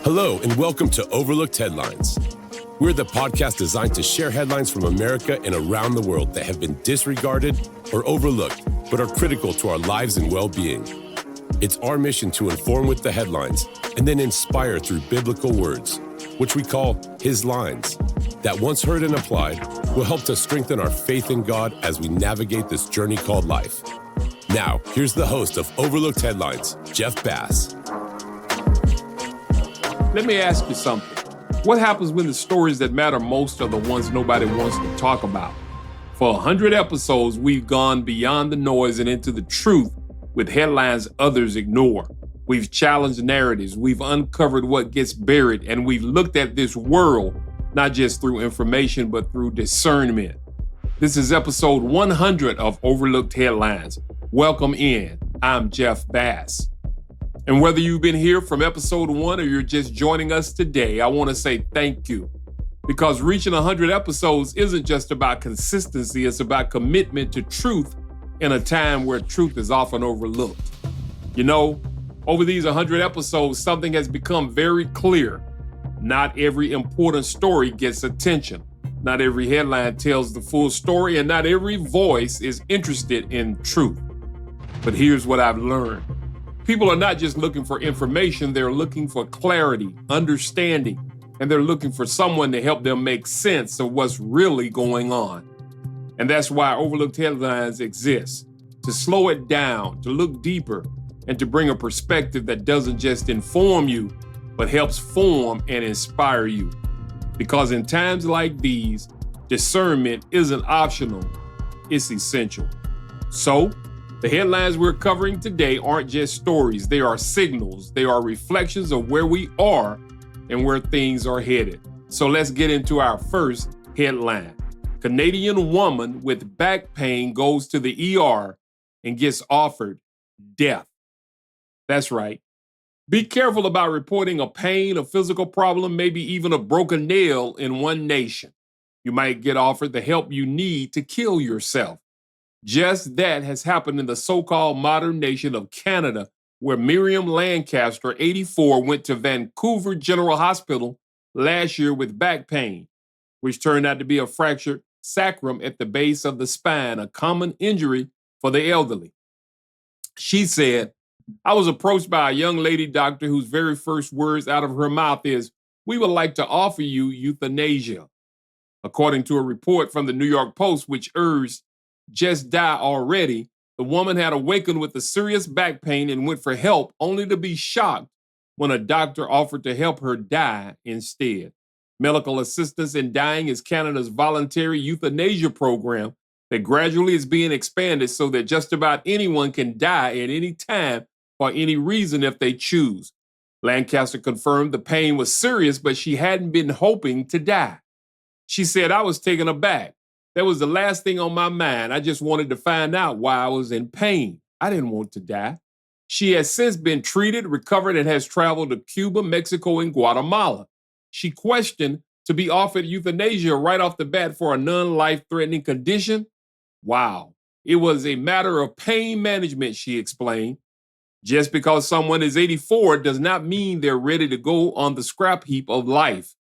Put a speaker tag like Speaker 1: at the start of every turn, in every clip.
Speaker 1: Hello, and welcome to Overlooked Headlines. We're the podcast designed to share headlines from America and around the world that have been disregarded or overlooked, but are critical to our lives and well-being. It's our mission to inform with the headlines and then inspire through biblical words, which we call His Lines, that once heard and applied will help to strengthen our faith in God as we navigate this journey called life. Now, here's the host of Overlooked Headlines, Jeff Bass.
Speaker 2: Let me ask you something. What happens when the stories that matter most are the ones nobody wants to talk about? For 100 episodes, we've gone beyond the noise and into the truth with headlines others ignore. We've challenged narratives, we've uncovered what gets buried, and we've looked at this world not just through information, but through discernment. This is episode 100 of Overlooked Headlines. Welcome in. I'm Jeff Bass. And whether you've been here from episode 1 or you're just joining us today, I want to say thank you. Because reaching 100 episodes isn't just about consistency, it's about commitment to truth in a time where truth is often overlooked. You know, over these 100 episodes, something has become very clear. Not every important story gets attention. Not every headline tells the full story, and not every voice is interested in truth. But here's what I've learned. People are not just looking for information, they're looking for clarity, understanding, and they're looking for someone to help them make sense of what's really going on. And that's why Overlooked Headlines exists, to slow it down, to look deeper, and to bring a perspective that doesn't just inform you, but helps form and inspire you. Because in times like these, discernment isn't optional, it's essential. So, the headlines we're covering today aren't just stories, they are signals, they are reflections of where we are and where things are headed. So let's get into our first headline. Canadian woman with back pain goes to the ER and gets offered death. That's right. Be careful about reporting a pain, a physical problem, maybe even a broken nail in one nation. You might get offered the help you need to kill yourself. Just that has happened in the so-called modern nation of Canada, where Miriam Lancaster, 84, went to Vancouver General Hospital last year with back pain, which turned out to be a fractured sacrum at the base of the spine, a common injury for the elderly. She said, "I was approached by a young lady doctor whose very first words out of her mouth is, 'We would like to offer you euthanasia.'" According to a report from the New York Post, which urged, "Just die already," the woman had awakened with a serious back pain and went for help, only to be shocked when a doctor offered to help her die instead. Medical assistance in dying is Canada's voluntary euthanasia program that gradually is being expanded so that just about anyone can die at any time for any reason if they choose. Lancaster confirmed the pain was serious, but she hadn't been hoping to die. She said, "I was taken aback. That was the last thing on my mind. I just wanted to find out why I was in pain. I didn't want to die." She has since been treated, recovered, and has traveled to Cuba, Mexico, and Guatemala. She questioned to be offered euthanasia right off the bat for a non-life-threatening condition. Wow. It was a matter of pain management, she explained. Just because someone is 84 does not mean they're ready to go on the scrap heap of life.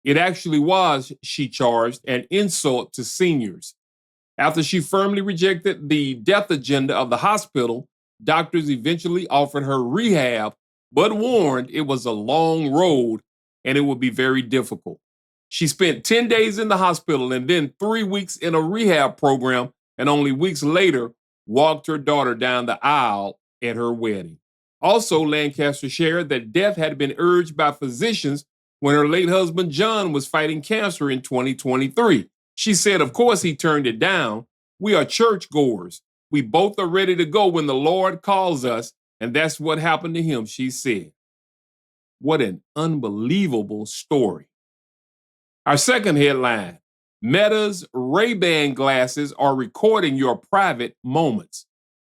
Speaker 2: It actually was, she charged, an insult to seniors. After she firmly rejected the death agenda of the hospital, doctors eventually offered her rehab, but warned it was a long road and it would be very difficult. She spent 10 days in the hospital and then 3 weeks in a rehab program, and only weeks later walked her daughter down the aisle at her wedding. Also, Lancaster shared that death had been urged by physicians when her late husband, John, was fighting cancer in 2023. She said, "Of course, he turned it down. We are churchgoers. We both are ready to go when the Lord calls us, and that's what happened to him," she said. What an unbelievable story. Our second headline, Meta's Ray-Ban glasses are recording your private moments.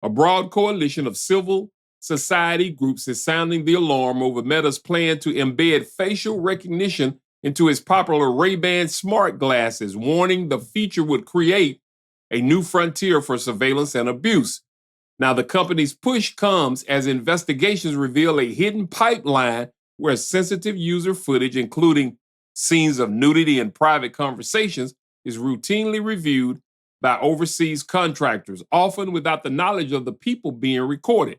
Speaker 2: A broad coalition of civil society groups is sounding the alarm over Meta's plan to embed facial recognition into its popular Ray-Ban smart glasses, warning the feature would create a new frontier for surveillance and abuse. Now, the company's push comes as investigations reveal a hidden pipeline where sensitive user footage, including scenes of nudity and private conversations, is routinely reviewed by overseas contractors, often without the knowledge of the people being recorded.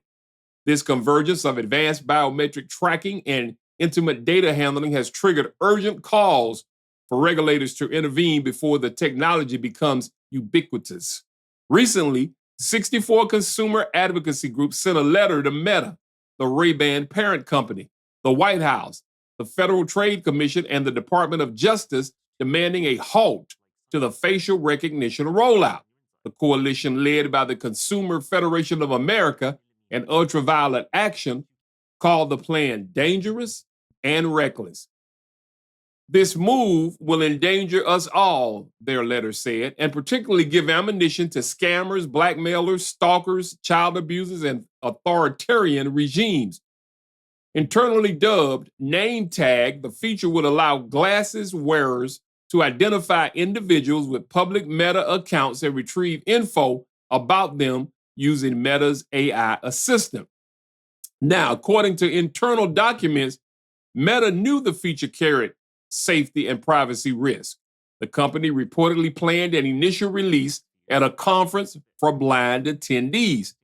Speaker 2: This convergence of advanced biometric tracking and intimate data handling has triggered urgent calls for regulators to intervene before the technology becomes ubiquitous. Recently, 64 consumer advocacy groups sent a letter to Meta, the Ray-Ban parent company, the White House, the Federal Trade Commission, and the Department of Justice demanding a halt to the facial recognition rollout. The coalition, led by the Consumer Federation of America and Ultraviolet Action, called the plan dangerous and reckless. This move will endanger us all, their letter said, and particularly give ammunition to scammers, blackmailers, stalkers, child abusers, and authoritarian regimes. Internally dubbed Name Tag, the feature would allow glasses wearers to identify individuals with public Meta accounts and retrieve info about them using Meta's AI assistant. Now, according to internal documents, Meta knew the feature carried safety and privacy risks. The company reportedly planned an initial release at a conference for blind attendees.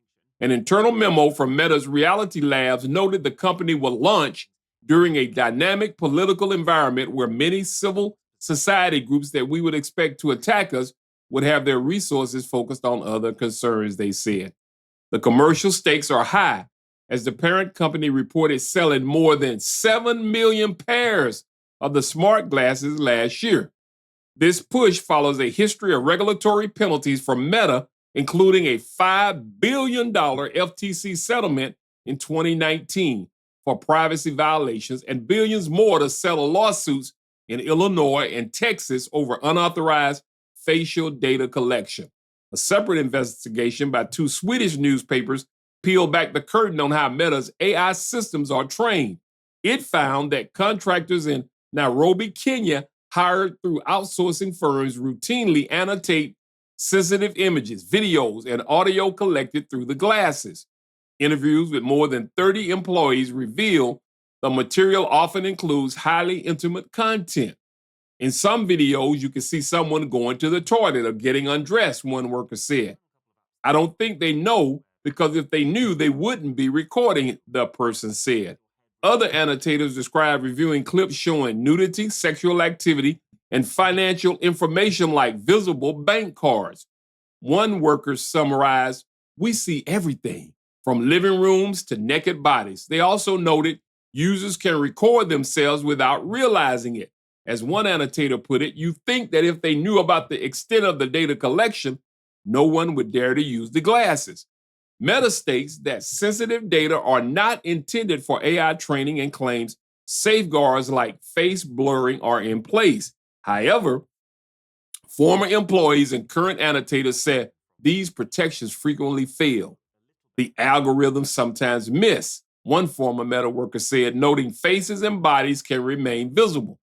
Speaker 2: An internal memo from Meta's Reality Labs noted the company will launch during a dynamic political environment where many civil society groups that we would expect to attack us would have their resources focused on other concerns, they said. The commercial stakes are high, as the parent company reported selling more than 7 million pairs of the smart glasses last year. This push follows a history of regulatory penalties for Meta, including a $5 billion FTC settlement in 2019 for privacy violations and billions more to settle lawsuits in Illinois and Texas over unauthorized facial data collection. A separate investigation by 2 Swedish newspapers peeled back the curtain on how Meta's AI systems are trained. It found that contractors in Nairobi, Kenya, hired through outsourcing firms routinely annotate sensitive images, videos, and audio collected through the glasses. Interviews with more than 30 employees reveal the material often includes highly intimate content. In some videos, you can see someone going to the toilet or getting undressed, one worker said. I don't think they know, because if they knew, they wouldn't be recording it, the person said. Other annotators describe reviewing clips showing nudity, sexual activity, and financial information like visible bank cards. One worker summarized, "We see everything, from living rooms to naked bodies." They also noted users can record themselves without realizing it. As one annotator put it, you think that if they knew about the extent of the data collection, no one would dare to use the glasses. Meta states that sensitive data are not intended for AI training and claims safeguards like face blurring are in place. However, former employees and current annotators said these protections frequently fail. The algorithms sometimes miss, one former Meta worker said, noting faces and bodies can remain visible.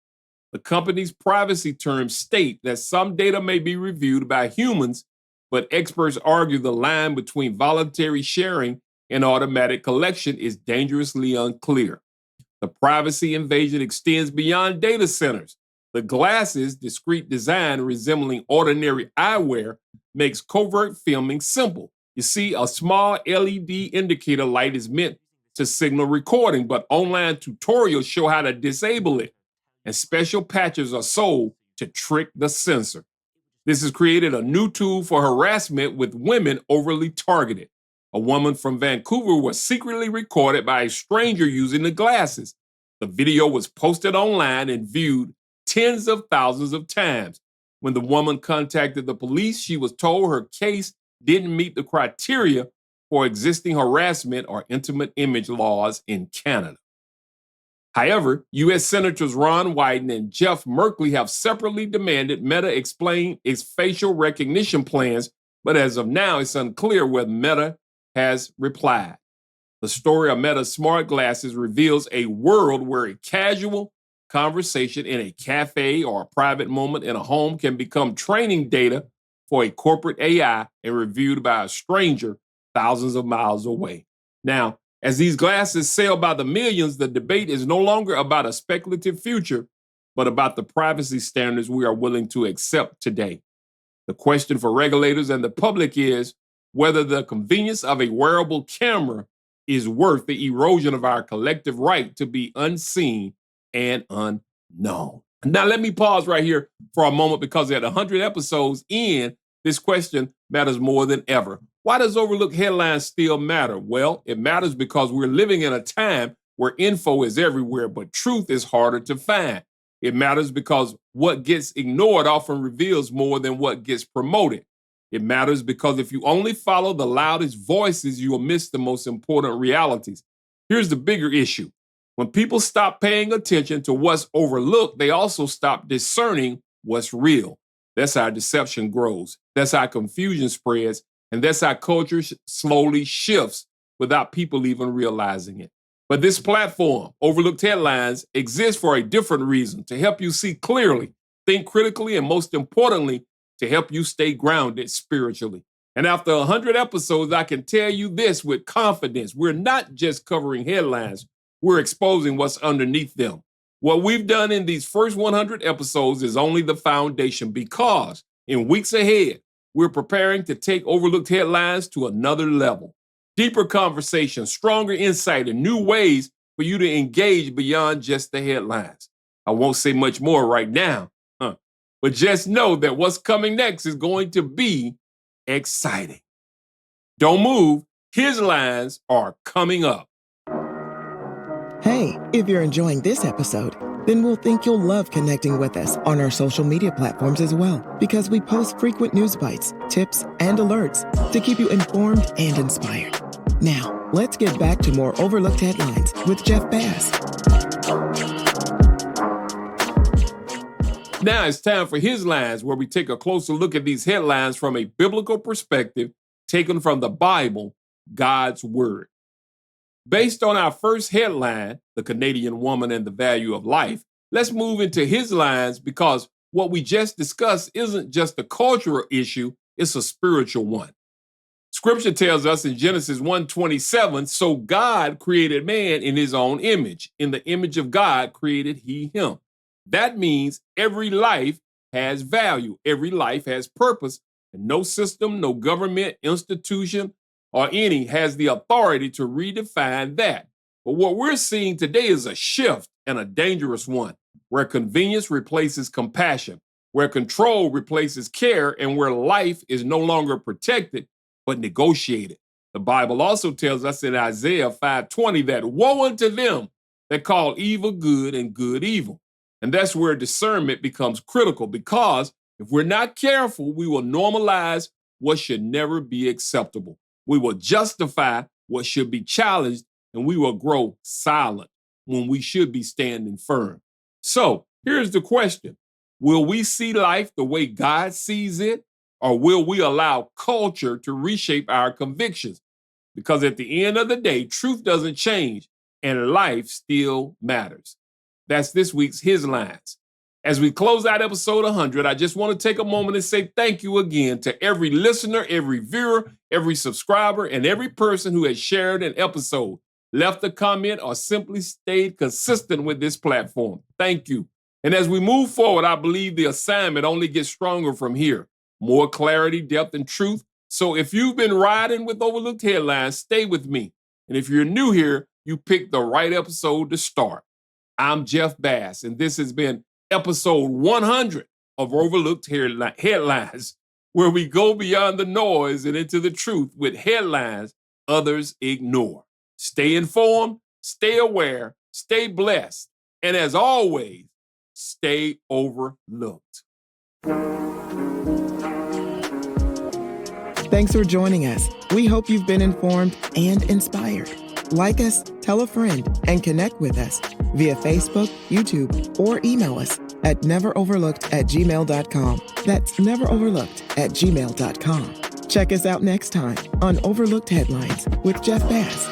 Speaker 2: The company's privacy terms state that some data may be reviewed by humans, but experts argue the line between voluntary sharing and automatic collection is dangerously unclear. The privacy invasion extends beyond data centers. The glasses' discrete design resembling ordinary eyewear makes covert filming simple. You see, a small LED indicator light is meant to signal recording, but online tutorials show how to disable it, and special patches are sold to trick the sensor. This has created a new tool for harassment with women overly targeted. A woman from Vancouver was secretly recorded by a stranger using the glasses. The video was posted online and viewed tens of thousands of times. When the woman contacted the police, she was told her case didn't meet the criteria for existing harassment or intimate image laws in Canada. However, U.S. Senators Ron Wyden and Jeff Merkley have separately demanded Meta explain its facial recognition plans, but as of now, it's unclear whether Meta has replied. The story of Meta's smart glasses reveals a world where a casual conversation in a cafe or a private moment in a home can become training data for a corporate AI and reviewed by a stranger thousands of miles away. Now, As these glasses sell by the millions, the debate is no longer about a speculative future, but about the privacy standards we are willing to accept today. The question for regulators and the public is whether the convenience of a wearable camera is worth the erosion of our collective right to be unseen and unknown. Now, let me pause right here for a moment because at 100 episodes in, this question matters more than ever. Why does overlooked headlines still matter? Well, it matters because we're living in a time where info is everywhere, but truth is harder to find. It matters because what gets ignored often reveals more than what gets promoted. It matters because if you only follow the loudest voices, you will miss the most important realities. Here's the bigger issue. When people stop paying attention to what's overlooked, they also stop discerning what's real. That's how deception grows. That's how confusion spreads. And that's how culture slowly shifts without people even realizing it. But this platform, Overlooked Headlines, exists for a different reason, to help you see clearly, think critically, and most importantly, to help you stay grounded spiritually. And after 100 episodes, I can tell you this with confidence. We're not just covering headlines. We're exposing what's underneath them. What we've done in these first 100 episodes is only the foundation because in weeks ahead, we're preparing to take Overlooked Headlines to another level. Deeper conversation, stronger insight, and new ways for you to engage beyond just the headlines. I won't say much more right now, but just know that what's coming next is going to be exciting. Don't move. His lines are coming up.
Speaker 3: Hey, if you're enjoying this episode, then we'll think you'll love connecting with us on our social media platforms as well, because we post frequent news bites, tips, and alerts to keep you informed and inspired. Now, let's get back to more Overlooked Headlines with Jeff Bass.
Speaker 2: Now it's time for His Lines, where we take a closer look at these headlines from a biblical perspective, taken from the Bible, God's Word. Based on our first headline, The Canadian Woman and the Value of Life, let's move into His Lines because what we just discussed isn't just a cultural issue, it's a spiritual one. Scripture tells us in Genesis 1:27, so God created man in his own image. In the image of God created he him. That means every life has value. Every life has purpose. And no system, no government, institution, or any has the authority to redefine that. But what we're seeing today is a shift, and a dangerous one, where convenience replaces compassion, where control replaces care, and where life is no longer protected, but negotiated. The Bible also tells us in Isaiah 5:20 that woe unto them that call evil good and good evil. And that's where discernment becomes critical, because if we're not careful, we will normalize what should never be acceptable. We will justify what should be challenged, and we will grow silent when we should be standing firm. So here's the question. Will we see life the way God sees it, or will we allow culture to reshape our convictions? Because at the end of the day, truth doesn't change, and life still matters. That's this week's His Lines. As we close out episode 100, I just want to take a moment and say thank you again to every listener, every viewer, every subscriber, and every person who has shared an episode, left a comment, or simply stayed consistent with this platform. Thank you. And as we move forward, I believe the assignment only gets stronger from here. More clarity, depth, and truth. So if you've been riding with Overlooked Headlines, stay with me. And if you're new here, you picked the right episode to start. I'm Jeff Bass, and this has been episode 100 of Overlooked Headlines, where we go beyond the noise and into the truth with headlines others ignore. Stay informed, stay aware, stay blessed, and as always, stay overlooked.
Speaker 3: Thanks for joining us. We hope you've been informed and inspired. Like us, tell a friend, and connect with us via Facebook, YouTube, or email us at neveroverlooked@gmail.com. That's neveroverlooked@gmail.com. Check us out next time on Overlooked Headlines with Jeff Bass.